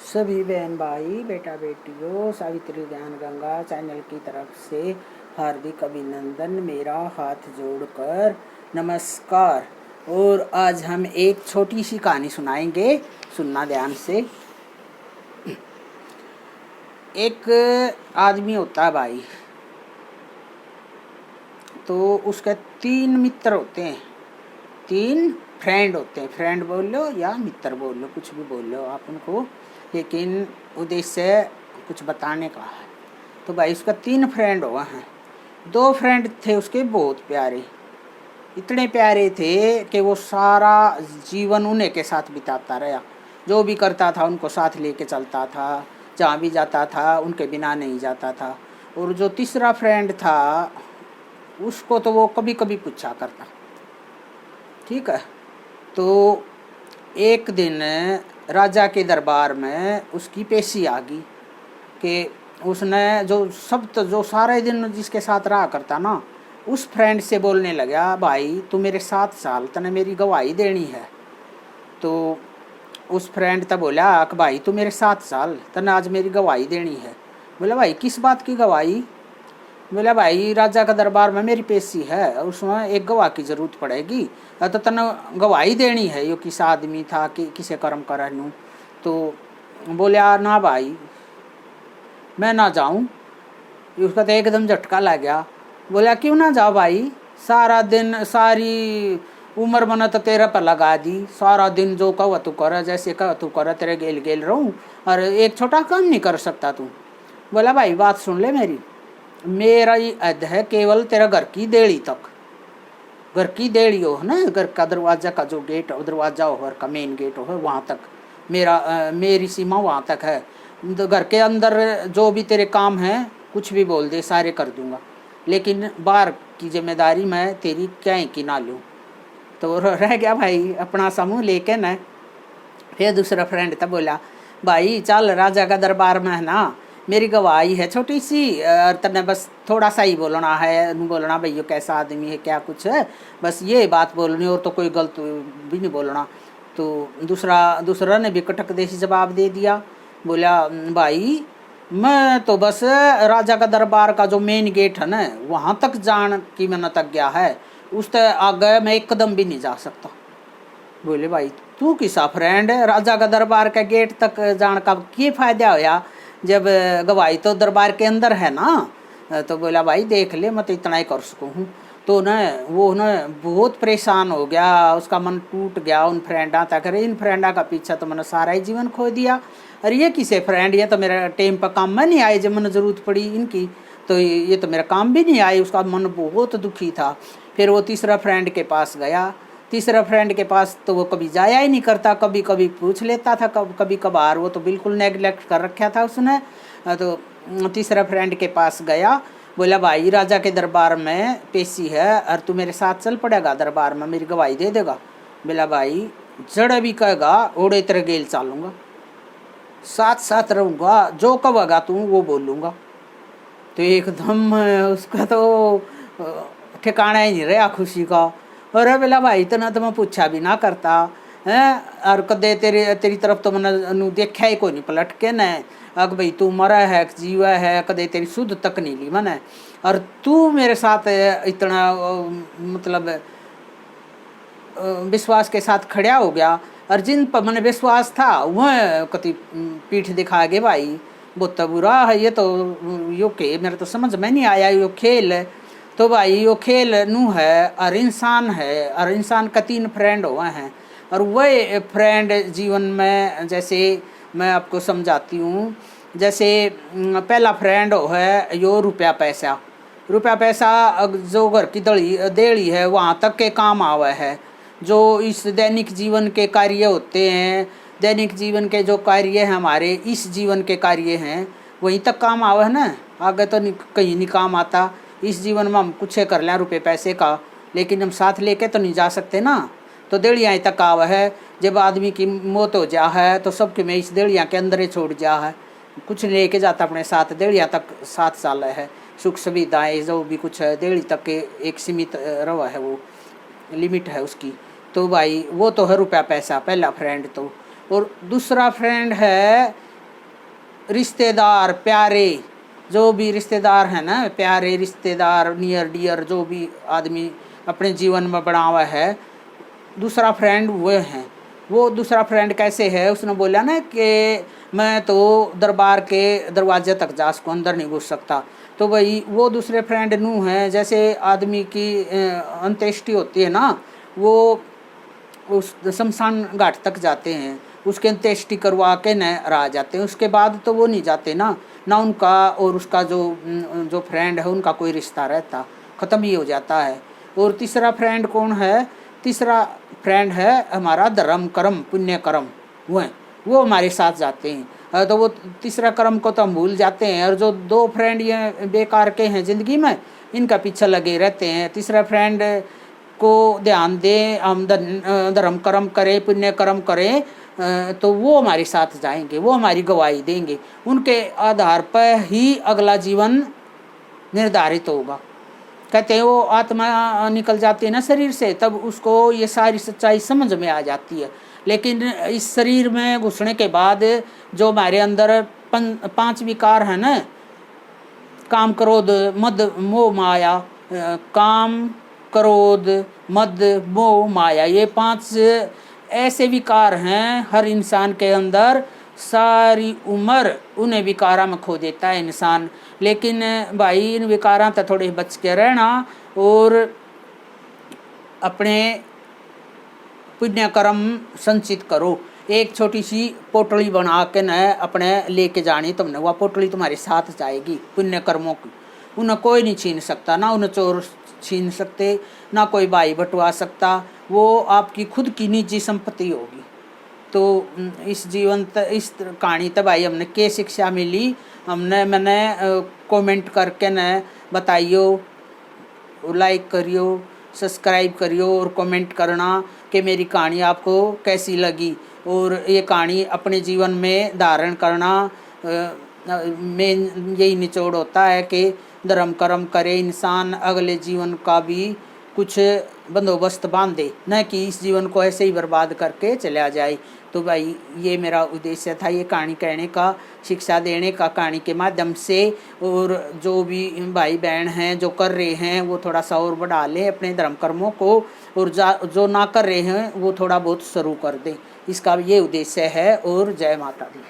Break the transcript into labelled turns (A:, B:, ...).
A: सभी बहन भाई बेटा बेटियों सावित्री ज्ञान गंगा चैनल की तरफ से हार्दिक अभिनंदन। मेरा हाथ जोड़कर नमस्कार। और आज हम एक छोटी सी कहानी सुनाएंगे, सुनना ध्यान से। एक आदमी होता है भाई, तो उसके 3 मित्र होते हैं, 3 फ्रेंड होते हैं। फ्रेंड बोल लो या मित्र बोल लो, कुछ भी बोल लो आप उनको, लेकिन उद्देश्य कुछ बताने का है। तो भाई उसका 3 फ्रेंड हुआ हैं। 2 फ्रेंड थे उसके बहुत प्यारे, इतने प्यारे थे कि वो सारा जीवन उन्हीं के साथ बिताता रहा। जो भी करता था उनको साथ लेके चलता था, जहाँ भी जाता था उनके बिना नहीं जाता था। और जो तीसरा फ्रेंड था उसको तो वो कभी कभी पूछा करता, ठीक है। तो एक दिन राजा के दरबार में उसकी पेशी आ गई कि उसने जो सारे दिन जिसके साथ रहा करता ना, उस फ्रेंड से बोलने लगा, भाई तू मेरे 7 साल तने मेरी गवाही देनी है। तो उस फ्रेंड तब बोला कि भाई तू मेरे 7 साल तने आज मेरी गवाही देनी है। बोला भाई किस बात की गवाही? बोला भाई राजा का दरबार में मेरी पेशी है और उसमें एक गवाह की जरूरत पड़ेगी, तो तने गवाही देनी है, यो किस आदमी था कि किसे कर्म करनू। तो बोला ना भाई मैं ना जाऊं। उसका तो एकदम झटका लग गया। बोला क्यों ना जाओ भाई, सारा दिन सारी उम्र मैंने तो तेरे पर लगा दी, सारा दिन जो कहो तू कर, जैसे कहो तू कर, तेरे गेल गेल रहूं और एक छोटा काम नहीं कर सकता तू। बोला भाई बात सुन ले मेरी, मेरा ही अद है केवल तेरा घर की देड़ी तक, घर की देड़ी हो ना, घर का दरवाजा का जो गेट दरवाजा हो, घर का मेन गेट हो, वहाँ तक मेरी सीमा वहाँ तक है। तो घर के अंदर जो भी तेरे काम हैं कुछ भी बोल दे, सारे कर दूंगा, लेकिन बाहर की जिम्मेदारी मैं तेरी क्या की ना लूँ। तो रह गया भाई अपना समूह लेके न। फिर दूसरा फ्रेंड था, बोला भाई चल राजा का दरबार में है ना, मेरी गवाही है छोटी सी, तने बस थोड़ा सा ही बोलना है, बोलना भैया कैसा आदमी है क्या कुछ है, बस ये बात बोलनी और तो कोई गलत भी नहीं बोलना। तो दूसरा ने भी कटक देसी जवाब दे दिया। बोला भाई मैं तो बस राजा का दरबार का जो मेन गेट है ना वहाँ तक जान की मैंने तक गया है, उस तक आगे मैं एक कदम भी नहीं जा सकता। बोले भाई तू किसा फ्रेंड है, राजा का दरबार का गेट तक जान का क्या फायदा होया जब गवाही तो दरबार के अंदर है ना। तो बोला भाई देख ले मैं तो इतना ही कर सकूँ हूँ। तो न वो न बहुत परेशान हो गया, उसका मन टूट गया उन फ्रेंडा तक। अरे इन फ्रेंडा का पीछा तो मैंने सारा ही जीवन खो दिया, अरे ये किसे फ्रेंड, ये तो मेरा टाइम पर काम में नहीं आए, जब मैंने ज़रूरत पड़ी इनकी तो ये तो मेरा काम भी नहीं आए। उसका मन बहुत दुखी था। फिर वो तीसरा फ्रेंड के पास गया। तीसरा फ्रेंड के पास तो वो कभी जाया ही नहीं करता, कभी कभी पूछ लेता था, कभी कभार, वो तो बिल्कुल नेगलेक्ट कर रखा था उसने। तो तीसरा फ्रेंड के पास गया, बोला भाई राजा के दरबार में पेशी है और तू मेरे साथ चल पड़ेगा दरबार में, मेरी गवाही दे देगा। बोला भाई जड़ भी कहेगा ओड़े तेरे गेल चालूंगा, साथ साथ रहूँगा, जो कहेगा तू वो बोलूँगा। तो एकदम उसका तो ठिकाना ही नहीं रहा खुशी का। और बोला भाई इतना तो मैं पूछा भी ना करता है, और कदे तेरी तरफ तो मैंने देखा ही कोई नहीं पलट के न, अग भाई तू मरा है जीवा है, कदे तेरी सुध तक नहीं ली मैंने, और तू मेरे साथ इतना मतलब विश्वास के साथ खड़ा हो गया, और जिन पर मैंने विश्वास था वह कति पीठ दिखा गए भाई, बहुत बुरा है ये तो, यो के मेरे तो समझ में नहीं आया यो खेल। तो भाई यो खेल नू है और इंसान है, और इंसान का 3 फ्रेंड हुए हैं, और वह फ्रेंड जीवन में जैसे मैं आपको समझाती हूँ। जैसे पहला फ्रेंड हो है यो रुपया पैसा, रुपया पैसा जो घर की देड़ी है वहाँ तक के काम आवा है। जो इस दैनिक जीवन के कार्य होते हैं, दैनिक जीवन के जो कार्य हैं हमारे इस जीवन के कार्य हैं, वहीं तक काम आवा है ना, आगे तो कहीं नहीं काम आता। इस जीवन में हम कुछ कर लें रुपये पैसे का, लेकिन हम साथ लेके तो नहीं जा सकते ना। तो देड़ियाँ तक आवा है, जब आदमी की मौत हो जा है तो सबके में इस देड़ियाँ के अंदर ही छोड़ जा है, कुछ लेके जाता अपने साथ। देड़ियाँ तक 7 साल है, सुख सुविधाएँ जो भी कुछ है देड़ी तक के एक सीमित रवा है, वो लिमिट है उसकी। तो भाई वो तो है रुपया पैसा, पहला फ्रेंड तो। और दूसरा फ्रेंड है रिश्तेदार प्यारे, जो भी रिश्तेदार है ना, प्यारे रिश्तेदार, नियर डियर, जो भी आदमी अपने जीवन में बना हुआ है, दूसरा फ्रेंड वो है। वो दूसरा फ्रेंड कैसे है, उसने बोला ना कि मैं तो दरबार के दरवाजे तक जा सकूँ, अंदर नहीं घुस सकता। तो भाई वो दूसरे फ्रेंड नू है, जैसे आदमी की अंत्येष्टि होती है ना, वो उस शमशान घाट तक जाते हैं, उसके अंत्येष्टि करवा के न आ जाते हैं, उसके बाद तो वो नहीं जाते ना, ना उनका और उसका जो फ्रेंड है उनका कोई रिश्ता रहता, ख़त्म ही हो जाता है। और तीसरा फ्रेंड कौन है, तीसरा फ्रेंड है हमारा धर्म कर्म पुण्य कर्म, वो हमारे साथ जाते हैं। तो वो तीसरा कर्म को तो हम भूल जाते हैं, और जो दो फ्रेंड ये बेकार के हैं ज़िंदगी में, इनका पीछे लगे रहते हैं। तीसरा फ्रेंड को ध्यान दें, हम धर्म कर्म करें पुण्य कर्म करें, तो वो हमारे साथ जाएंगे, वो हमारी गवाही देंगे, उनके आधार पर ही अगला जीवन निर्धारित होगा। कहते हैं वो आत्मा निकल जाती है ना शरीर से, तब उसको ये सारी सच्चाई समझ में आ जाती है। लेकिन इस शरीर में घुसने के बाद जो हमारे अंदर 5 विकार है ना, काम क्रोध मद मोह माया, काम क्रोध मद मोह माया, ये 5 ऐसे विकार हैं हर इंसान के अंदर, सारी उम्र उन्हें विकारा में खो देता है इंसान। लेकिन भाई इन विकारा तो थोड़े बच के रहना, और अपने पुण्य कर्म संचित करो। एक छोटी सी पोटली बना के न अपने लेके जानी तुमने, वह पोटली तुम्हारे साथ जाएगी पुण्य कर्मों की, उन्हें कोई नहीं छीन सकता, ना उन्हें चोर छीन सकते, ना कोई भाई बटवा सकता, वो आपकी खुद की निजी संपत्ति होगी। तो इस इस कहानी तब भाई हमने क्या शिक्षा मिली, मैंने कमेंट करके न बताइयो, लाइक करियो, सब्सक्राइब करियो और कमेंट करना कि मेरी कहानी आपको कैसी लगी, और ये कहानी अपने जीवन में धारण करना। मेन यही निचोड़ होता है कि धर्म कर्म करे इंसान, अगले जीवन का भी कुछ बंदोबस्त बांधे, न कि इस जीवन को ऐसे ही बर्बाद करके चला जाए। तो भाई ये मेरा उद्देश्य था, ये कहानी कहने का, शिक्षा देने का कहानी के माध्यम से। और जो भी भाई बहन हैं जो कर रहे हैं वो थोड़ा सा और बढ़ा लें अपने धर्म कर्मों को, और जो ना कर रहे हैं वो थोड़ा बहुत शुरू कर दें, इसका ये उद्देश्य है। और जय माता दी।